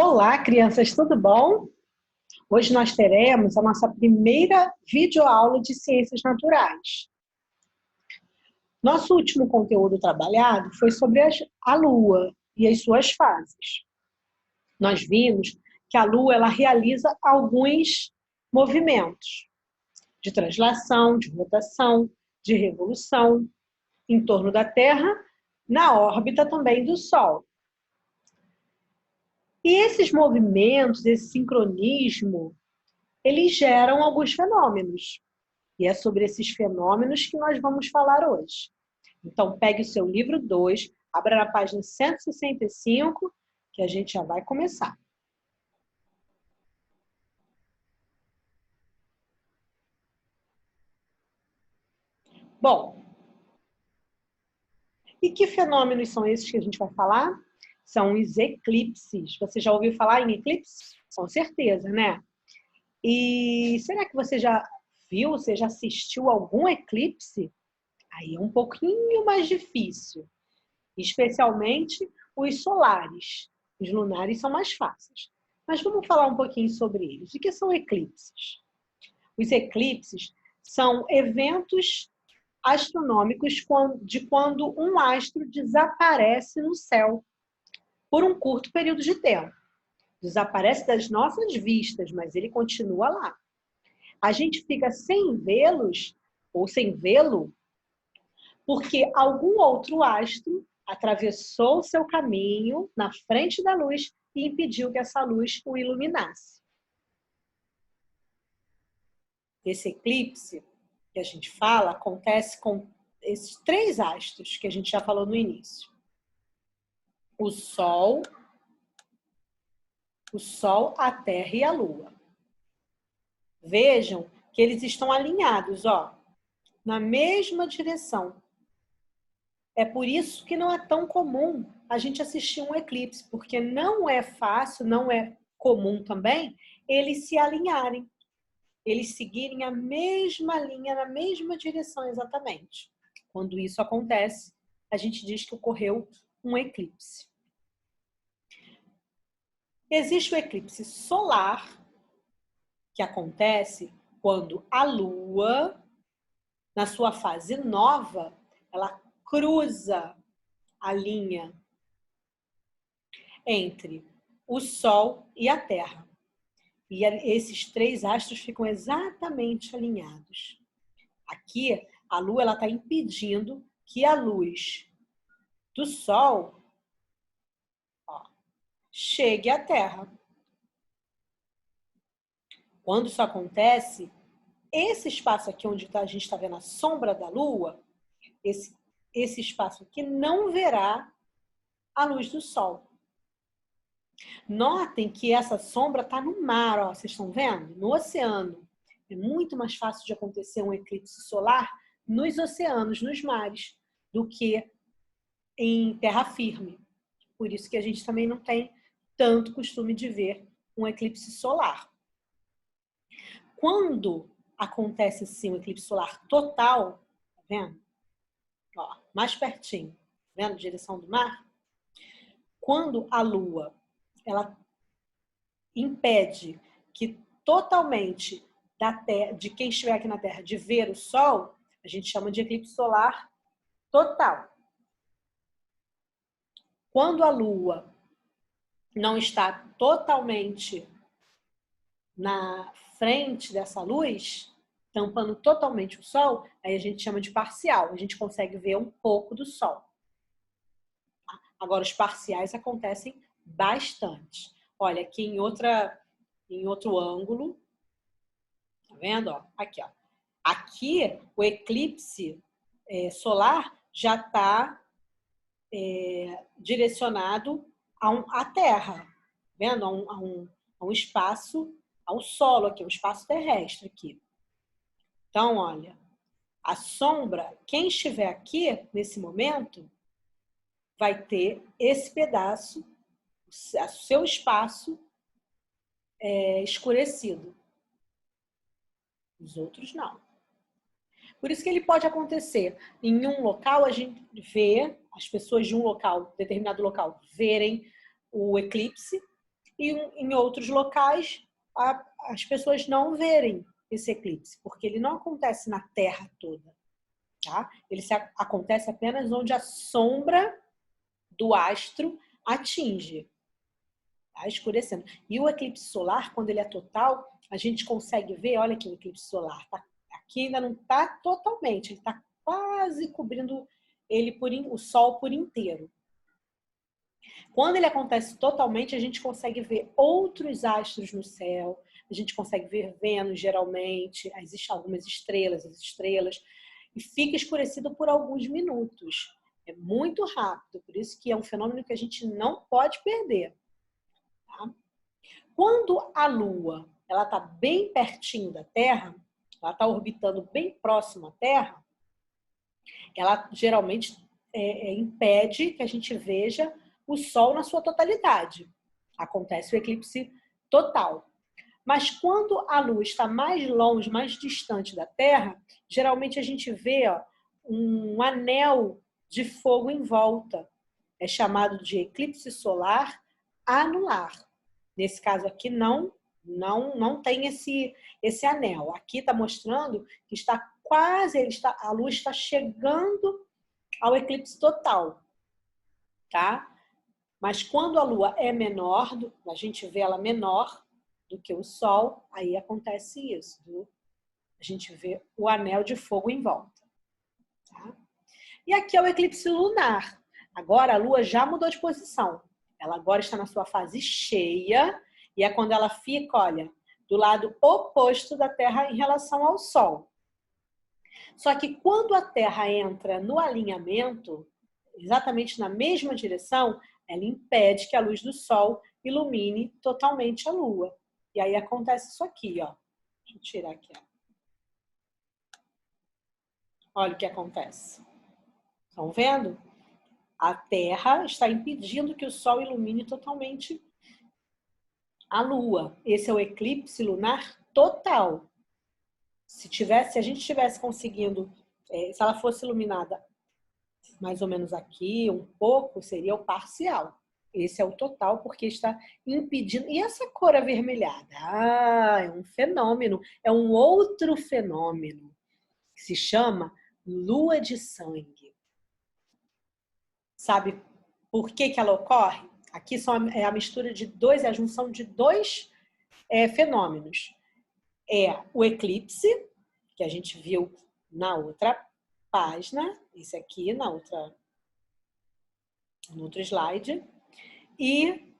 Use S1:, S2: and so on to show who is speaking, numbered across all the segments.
S1: Olá, crianças, tudo bom? Hoje nós teremos a nossa primeira videoaula de Ciências Naturais. Nosso último conteúdo trabalhado foi sobre a Lua e as suas fases. Nós vimos que a Lua ela realiza alguns movimentos de translação, de rotação, de revolução em torno da Terra, na órbita também do Sol. E esses movimentos, esse sincronismo, eles geram alguns fenômenos. E é sobre esses fenômenos que nós vamos falar hoje. Então, pegue o seu livro 2, abra na página 165, que a gente já vai começar. Bom, e que fenômenos são esses que a gente vai falar? São os eclipses. Você já ouviu falar em eclipse? Com certeza, né? E será que você já viu, você já assistiu algum eclipse? Aí é um pouquinho mais difícil, especialmente os solares. Os lunares são mais fáceis. Mas vamos falar um pouquinho sobre eles. O que são eclipses? Os eclipses são eventos astronômicos de quando um astro desaparece no céu por um curto período de tempo. Desaparece das nossas vistas, mas ele continua lá. A gente fica sem vê-los ou sem vê-lo porque algum outro astro atravessou o seu caminho na frente da luz e impediu que essa luz o iluminasse. Esse eclipse que a gente fala acontece com esses três astros que a gente já falou no início. O Sol, a Terra e a Lua. Vejam que eles estão alinhados, ó, na mesma direção. É por isso que não é tão comum a gente assistir um eclipse, porque não é fácil, não é comum também, eles se alinharem, eles seguirem a mesma linha, na mesma direção exatamente. Quando isso acontece, a gente diz que ocorreu um eclipse. Existe o eclipse solar, que acontece quando a Lua, na sua fase nova, ela cruza a linha entre o Sol e a Terra. E esses três astros ficam exatamente alinhados. Aqui, a Lua está impedindo que a luz do Sol chegue à Terra. Quando isso acontece, esse espaço aqui onde a gente está vendo a sombra da Lua, esse espaço aqui não verá a luz do Sol. Notem que essa sombra está no mar, ó, vocês estão vendo? No oceano. É muito mais fácil de acontecer um eclipse solar nos oceanos, nos mares, do que em terra firme. Por isso que a gente também não tem tanto costume de ver um eclipse solar. Quando acontece assim um eclipse solar total, tá vendo? Ó, mais pertinho, tá vendo? Direção do mar. Quando a Lua ela impede que totalmente de quem estiver aqui na Terra de ver o Sol, a gente chama de eclipse solar total. Quando a Lua não está totalmente na frente dessa luz, tampando totalmente o Sol, aí a gente chama de parcial. A gente consegue ver um pouco do Sol. Agora, os parciais acontecem bastante. Olha, aqui em outro ângulo, tá vendo? Ó, aqui, ó. Aqui, o eclipse solar já está direcionado à Terra, tá vendo? A um espaço, ao solo aqui, um espaço terrestre aqui. Então, olha, a sombra, quem estiver aqui nesse momento, vai ter esse pedaço, o seu espaço escurecido. Os outros não. Por isso que ele pode acontecer em um local, a gente vê as pessoas de um local, determinado local, verem o eclipse, e em outros locais as pessoas não verem esse eclipse, porque ele não acontece na Terra toda, tá? Ele acontece apenas onde a sombra do astro atinge, tá escurecendo. E o eclipse solar, quando ele é total, a gente consegue ver, olha aqui o eclipse solar, tá? Aqui ainda não está totalmente, ele está quase cobrindo ele o Sol por inteiro. Quando ele acontece totalmente, a gente consegue ver outros astros no céu, a gente consegue ver Vênus, geralmente, existem algumas estrelas, as estrelas, e fica escurecido por alguns minutos. É muito rápido, por isso que é um fenômeno que a gente não pode perder. Tá? Quando a Lua ela está bem pertinho da Terra, ela está orbitando bem próximo à Terra, ela geralmente impede que a gente veja o Sol na sua totalidade. Acontece o eclipse total. Mas quando a Lua está mais longe, mais distante da Terra, geralmente a gente vê um anel de fogo em volta. É chamado de eclipse solar anular. Nesse caso aqui não tem esse anel. Aqui está mostrando que está quase, a Lua está chegando ao eclipse total, tá? Mas quando a Lua é menor, a gente vê ela menor do que o Sol, aí acontece isso. A gente vê o anel de fogo em volta. Tá? E aqui é o eclipse lunar. Agora a Lua já mudou de posição. Ela agora está na sua fase cheia e é quando ela fica, olha, do lado oposto da Terra em relação ao Sol. Só que quando a Terra entra no alinhamento, exatamente na mesma direção, ela impede que a luz do Sol ilumine totalmente a Lua. E aí acontece isso aqui, ó. Deixa eu tirar aqui, ó. Olha o que acontece. Estão vendo? A Terra está impedindo que o Sol ilumine totalmente a Lua. Esse é o eclipse lunar total. Se a gente estivesse conseguindo, se ela fosse iluminada mais ou menos aqui, um pouco, seria o parcial. Esse é o total, porque está impedindo. E essa cor avermelhada? Ah, é um fenômeno, é um outro fenômeno, que se chama lua de sangue. Sabe por que ela ocorre? Aqui é a mistura de dois, é a junção de dois fenômenos. É o eclipse, que a gente viu na outra página, esse aqui no outro slide, e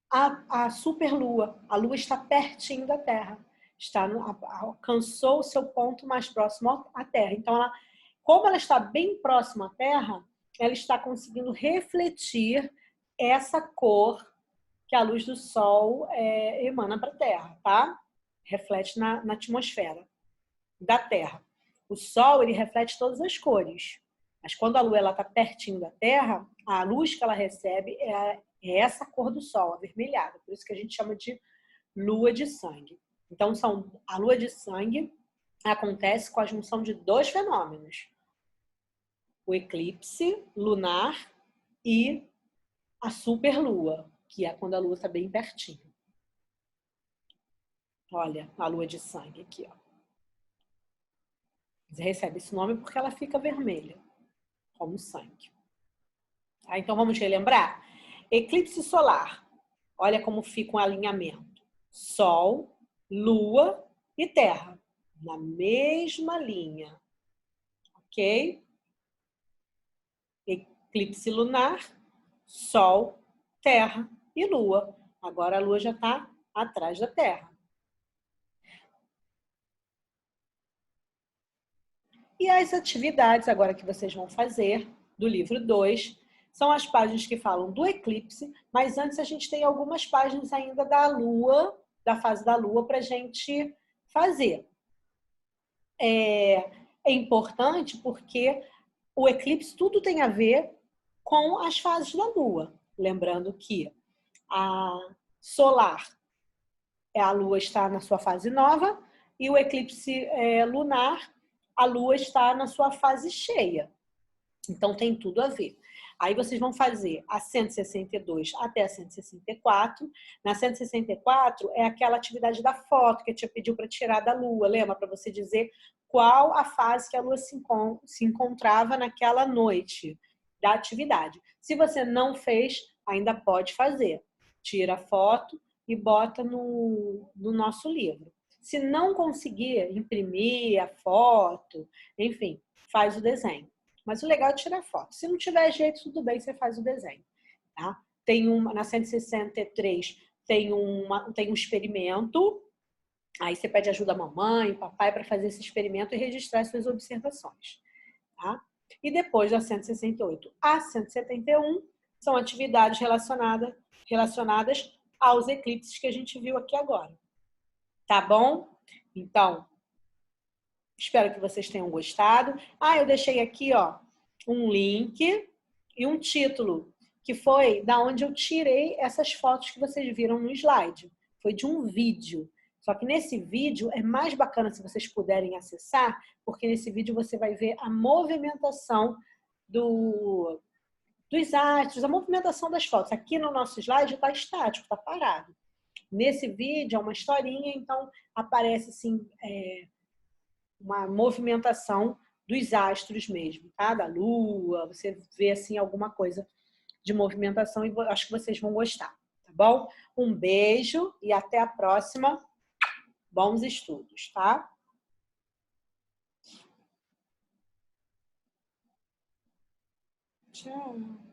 S1: a superlua. A Lua está pertinho da Terra, alcançou o seu ponto mais próximo à Terra. Então, como ela está bem próxima à Terra, ela está conseguindo refletir essa cor que a luz do Sol emana para a Terra, tá? Reflete na atmosfera da Terra. O Sol, ele reflete todas as cores. Mas quando a Lua está pertinho da Terra, a luz que ela recebe é essa cor do Sol, avermelhada. Por isso que a gente chama de lua de sangue. Então, a lua de sangue acontece com a junção de dois fenômenos. O eclipse lunar e a superlua, que é quando a Lua está bem pertinho. Olha, a lua de sangue aqui, ó. Você recebe esse nome porque ela fica vermelha, como sangue. Tá? Então, vamos relembrar? Eclipse solar. Olha como fica um alinhamento. Sol, Lua e Terra. Na mesma linha. Ok? Eclipse lunar, Sol, Terra e Lua. Agora a Lua já está atrás da Terra. E as atividades agora que vocês vão fazer do livro 2 são as páginas que falam do eclipse, mas antes a gente tem algumas páginas ainda da Lua, da fase da Lua, para a gente fazer. É importante porque o eclipse tudo tem a ver com as fases da Lua. Lembrando que a solar, a Lua está na sua fase nova, e o eclipse lunar, a Lua está na sua fase cheia. Então, tem tudo a ver. Aí vocês vão fazer a 162 até a 164. Na 164 é aquela atividade da foto que eu te pediu para tirar da Lua. Lembra? Para você dizer qual a fase que a Lua se encontrava naquela noite da atividade. Se você não fez, ainda pode fazer. Tira a foto e bota no nosso livro. Se não conseguir imprimir a foto, enfim, faz o desenho. Mas o legal é tirar foto. Se não tiver jeito, tudo bem, você faz o desenho. Tá? Na 163 tem um experimento. Aí você pede ajuda à mamãe, papai para fazer esse experimento e registrar suas observações. Tá? E depois da 168 a 171 são atividades relacionadas aos eclipses que a gente viu aqui agora. Tá bom? Então, espero que vocês tenham gostado. Eu deixei aqui, ó, um link e um título, que foi da onde eu tirei essas fotos que vocês viram no slide. Foi de um vídeo. Só que nesse vídeo é mais bacana se vocês puderem acessar, porque nesse vídeo você vai ver a movimentação dos astros, a movimentação das fotos. Aqui no nosso slide está estático, está parado. Nesse vídeo é uma historinha, então aparece assim, uma movimentação dos astros mesmo, tá? Da Lua, você vê assim alguma coisa de movimentação e acho que vocês vão gostar, tá bom? Um beijo e até a próxima. Bons estudos, tá? Tchau.